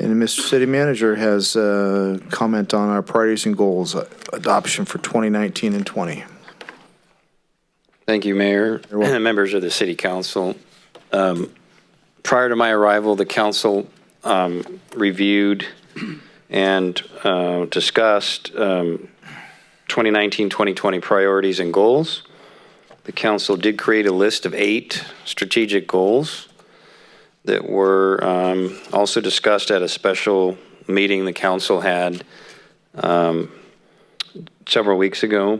And Mr. City Manager has a comment on our priorities and goals adoption for 2019 and 20. Thank you, Mayor and members of the City Council. Prior to my arrival, the Council reviewed and discussed 2019-2020 priorities and goals. The Council did create a list of 8 strategic goals that were also discussed at a special meeting the Council had several weeks ago.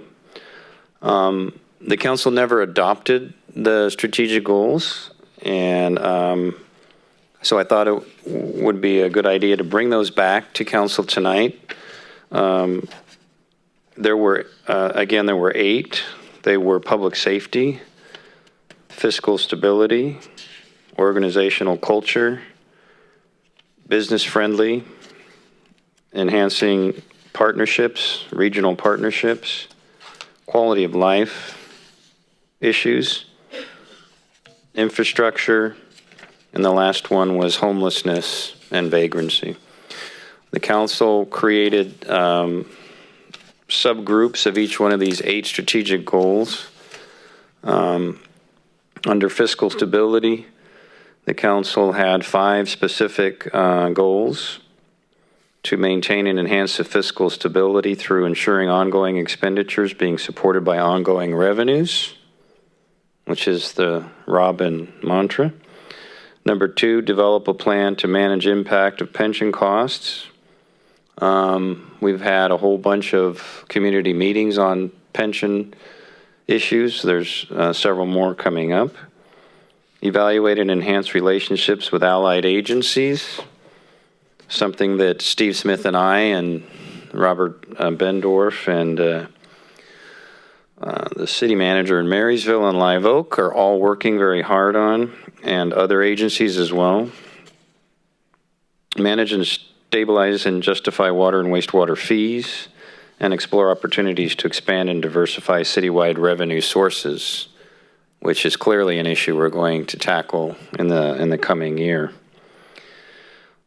The Council never adopted the strategic goals, and so I thought it would be a good idea to bring those back to Council tonight. There were 8. They were public safety, fiscal stability, organizational culture, business friendly, enhancing partnerships, regional partnerships, quality of life issues, infrastructure, and the last one was homelessness and vagrancy. The Council created subgroups of each one of these 8 strategic goals. Under fiscal stability, the Council had 5 specific goals to maintain and enhance the fiscal stability through ensuring ongoing expenditures being supported by ongoing revenues, which is the Robin mantra. Number 2, develop a plan to manage impact of pension costs. We've had a whole bunch of community meetings on pension issues. There's several more coming up. Evaluate and enhance relationships with allied agencies, something that Steve Smith and I and Robert Bendorf and the city manager in Marysville and Live Oak are all working very hard on, and other agencies as well. Manage and stabilize and justify water and wastewater fees, and explore opportunities to expand and diversify citywide revenue sources, which is clearly an issue we're going to tackle in the coming year.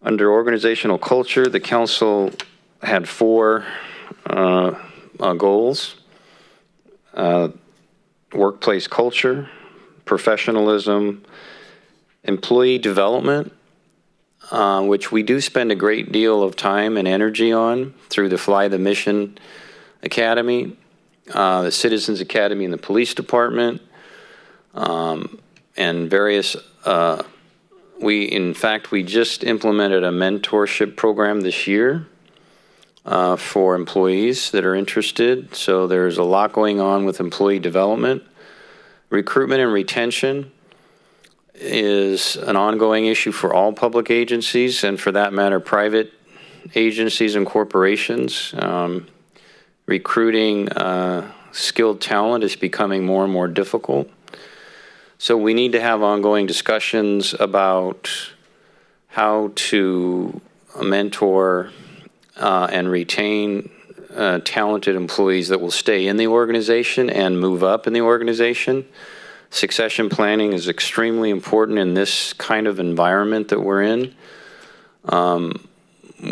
Under organizational culture, the Council had 4 goals. Workplace culture, professionalism, employee development, which we do spend a great deal of time and energy on through the Fly the Mission Academy, the Citizens Academy in the Police Department, and various, we just implemented a mentorship program this year for employees that are interested. So there's a lot going on with employee development. Recruitment and retention is an ongoing issue for all public agencies, and for that matter, private agencies and corporations. Recruiting skilled talent is becoming more and more difficult. So we need to have ongoing discussions about how to mentor and retain talented employees that will stay in the organization and move up in the organization. Succession planning is extremely important in this kind of environment that we're in,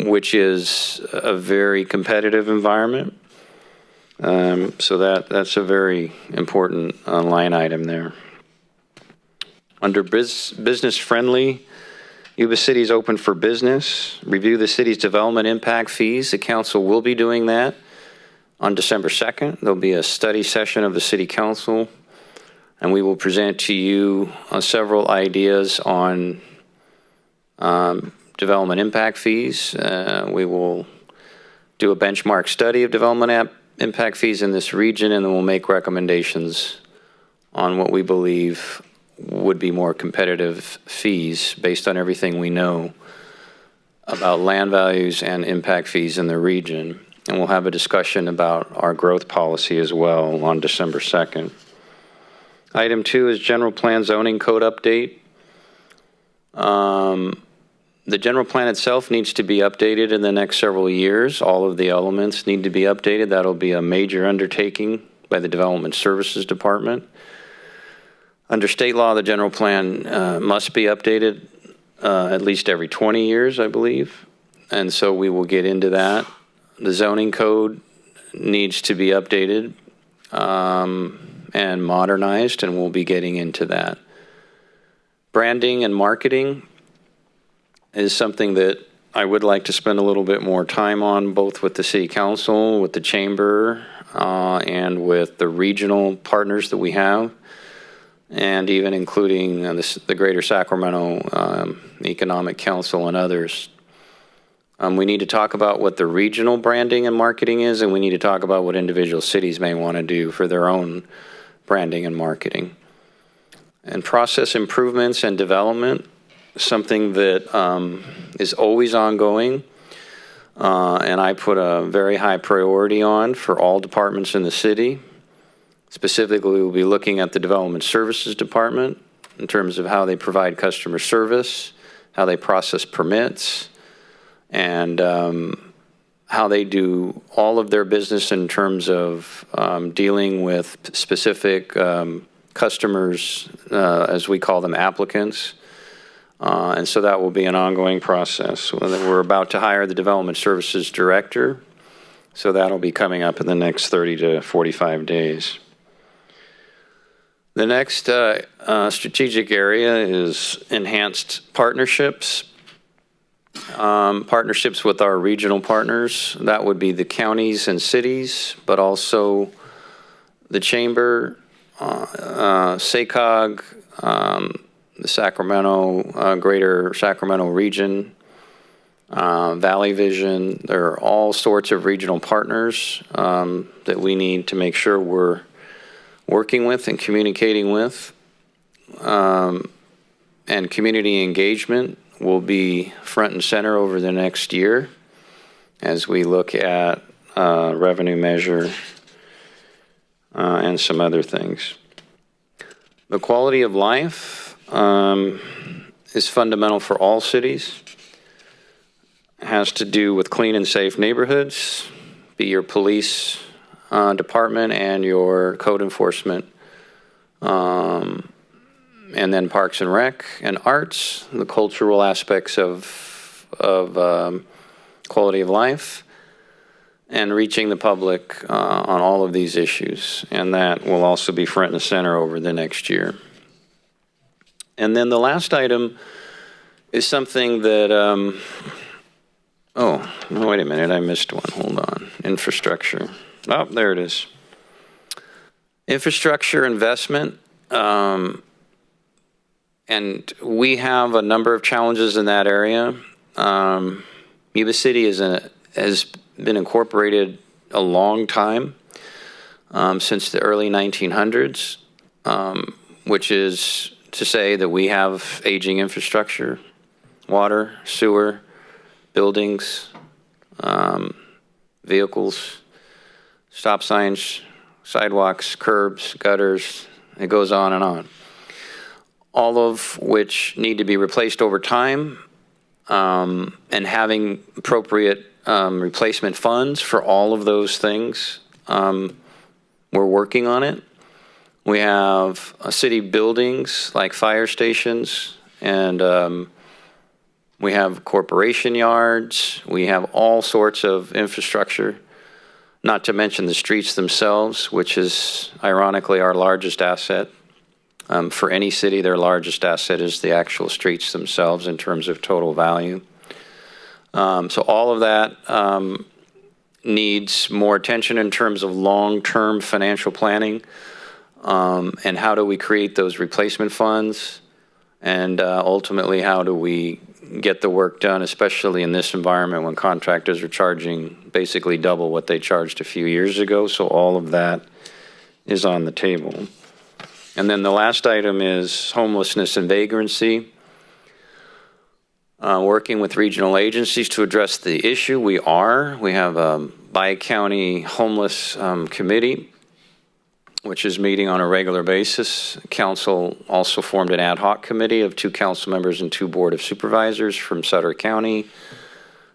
which is a very competitive environment. So that's a very important line item there. Under business friendly, Yuba City is open for business. Review the city's development impact fees. The council will be doing that on December 2nd. There'll be a study session of the city council, and we will present to you several ideas on development impact fees. We will do a benchmark study of development impact fees in this region, and then we'll make recommendations on what we believe would be more competitive fees based on everything we know about land values and impact fees in the region. And we'll have a discussion about our growth policy as well on December 2nd. Item 2 is general plan zoning code update. The general plan itself needs to be updated in the next several years. All of the elements need to be updated. That'll be a major undertaking by the Development Services Department. Under state law, the general plan must be updated at least every 20 years, I believe. and so we will get into that. The zoning code needs to be updated and modernized, and we'll be getting into that. Branding and marketing is something that I would like to spend a little bit more time on, both with the City Council, with the Chamber, and with the regional partners that we have, and even including the Greater Sacramento Economic Council and others. We need to talk about what the regional branding and marketing is, and we need to talk about what individual cities may want to do for their own branding and marketing. And process improvements and development, something that is always ongoing, and I put a very high priority on for all departments in the city. Specifically, we'll be looking at the Development Services Department in terms of how they provide customer service, how they process permits, and how they do all of their business in terms of dealing with specific customers, as we call them, applicants. And so that will be an ongoing process. We're about to hire the Development Services Director, so that'll be coming up in the next 30 to 45 days. The next strategic area is enhanced partnerships. Partnerships with our regional partners. That would be the counties and cities, but also the Chamber, SACOG, the Sacramento, Greater Sacramento region, Valley Vision. There are all sorts of regional partners that we need to make sure we're working with and communicating with. And community engagement will be front and center over the next year as we look at revenue measure and some other things. The quality of life is fundamental for all cities. It has to do with clean and safe neighborhoods, be your police department and your code enforcement. And then Parks and Rec and arts, the cultural aspects of quality of life, and reaching the public on all of these issues. And that will also be front and center over the next year. And then the last item is something that, oh, wait a minute, I missed one. Hold on. Infrastructure. Oh, there it is. Infrastructure investment. And we have a number of challenges in that area. Yuba City has been incorporated a long time, since the early 1900s, which is to say that we have aging infrastructure, water, sewer, buildings, vehicles, stop signs, sidewalks, curbs, gutters. It goes on and on. All of which need to be replaced over time, and having appropriate replacement funds for all of those things. We're working on it. We have city buildings like fire stations, and we have corporation yards. We have all sorts of infrastructure, not to mention the streets themselves, which is ironically our largest asset. For any city, their largest asset is the actual streets themselves in terms of total value. So all of that needs more attention in terms of long-term financial planning, and how do we create those replacement funds, and ultimately how do we get the work done, especially in this environment when contractors are charging basically double what they charged a few years ago. So all of that is on the table. And then the last item is homelessness and vagrancy. Working with regional agencies to address the issue. We have a bi-county homeless committee, which is meeting on a regular basis. Council also formed an ad hoc committee of 2 council members and 2 board of supervisors from Sutter County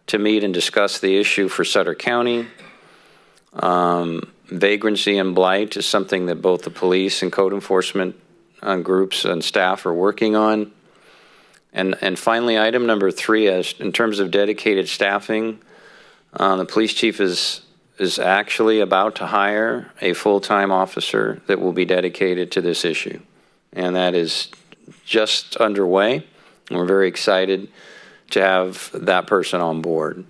to meet and discuss the issue for Sutter County. Vagrancy and blight is something that both the police and code enforcement groups and staff are working on. And finally, item number 3, as in terms of dedicated staffing, the police chief is actually about to hire a full-time officer that will be dedicated to this issue. And that is just underway. And we're very excited to have that person on board.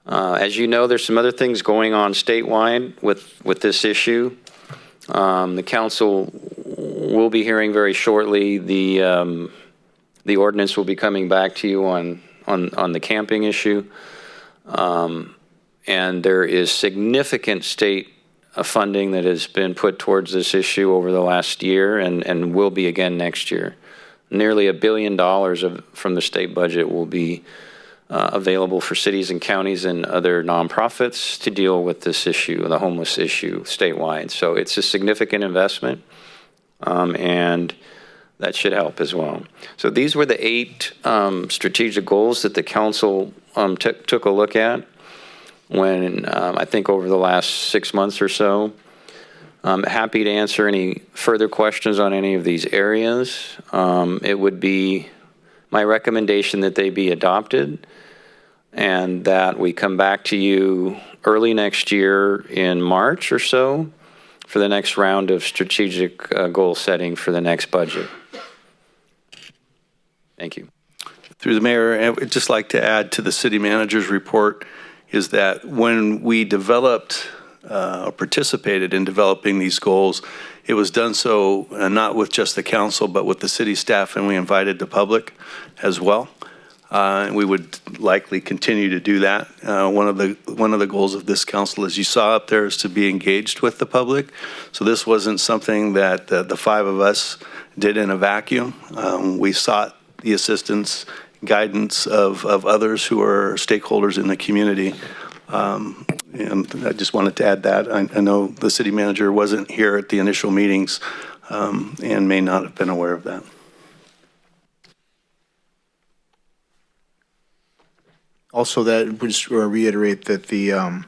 As you know, there's some other things going on statewide with this issue. The council will be hearing very shortly. The ordinance will be coming back to you on the camping issue. And there is significant state funding that has been put towards this issue over the last year and will be again next year. Nearly $1 billion from the state budget will be available for cities and counties and other nonprofits to deal with this issue, the homeless issue statewide. So it's a significant investment, and that should help as well. So these were the 8 strategic goals that the council took a look at when I think over the last 6 months or so. I'm happy to answer any further questions on any of these areas. It would be my recommendation that they be adopted and that we come back to you early next year in March or so for the next round of strategic goal setting for the next budget. Thank you. Through the mayor, I would just like to add to the city manager's report is that when we developed or participated in developing these goals, it was done so not with just the council, but with the city staff, and we invited the public as well. And we would likely continue to do that. One of the goals of this council, as you saw up there, is to be engaged with the public. So this wasn't something that the 5 of us did in a vacuum. We sought the assistance, guidance of others who are stakeholders in the community. And I just wanted to add that. I know the city manager wasn't here at the initial meetings and may not have been aware of that. Also, that would just reiterate that the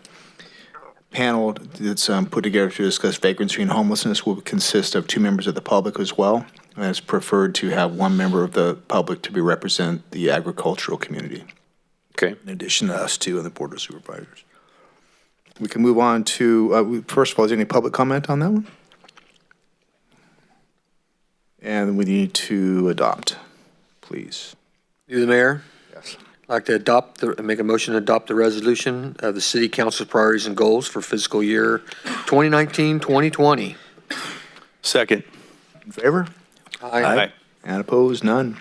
panel that's put together to discuss vagrancy and homelessness will consist of 2 members of the public as well. And it's preferred to have 1 member of the public to represent the agricultural community. Okay. In addition to us 2 and the Board of Supervisors. We can move on to, first of all, is there any public comment on that one? And we need to adopt, please. Through the mayor, Yes. I'd like to make a motion to adopt the resolution of the city council's priorities and goals for fiscal year 2019-2020. Second. In favor? Aye. And opposed? None.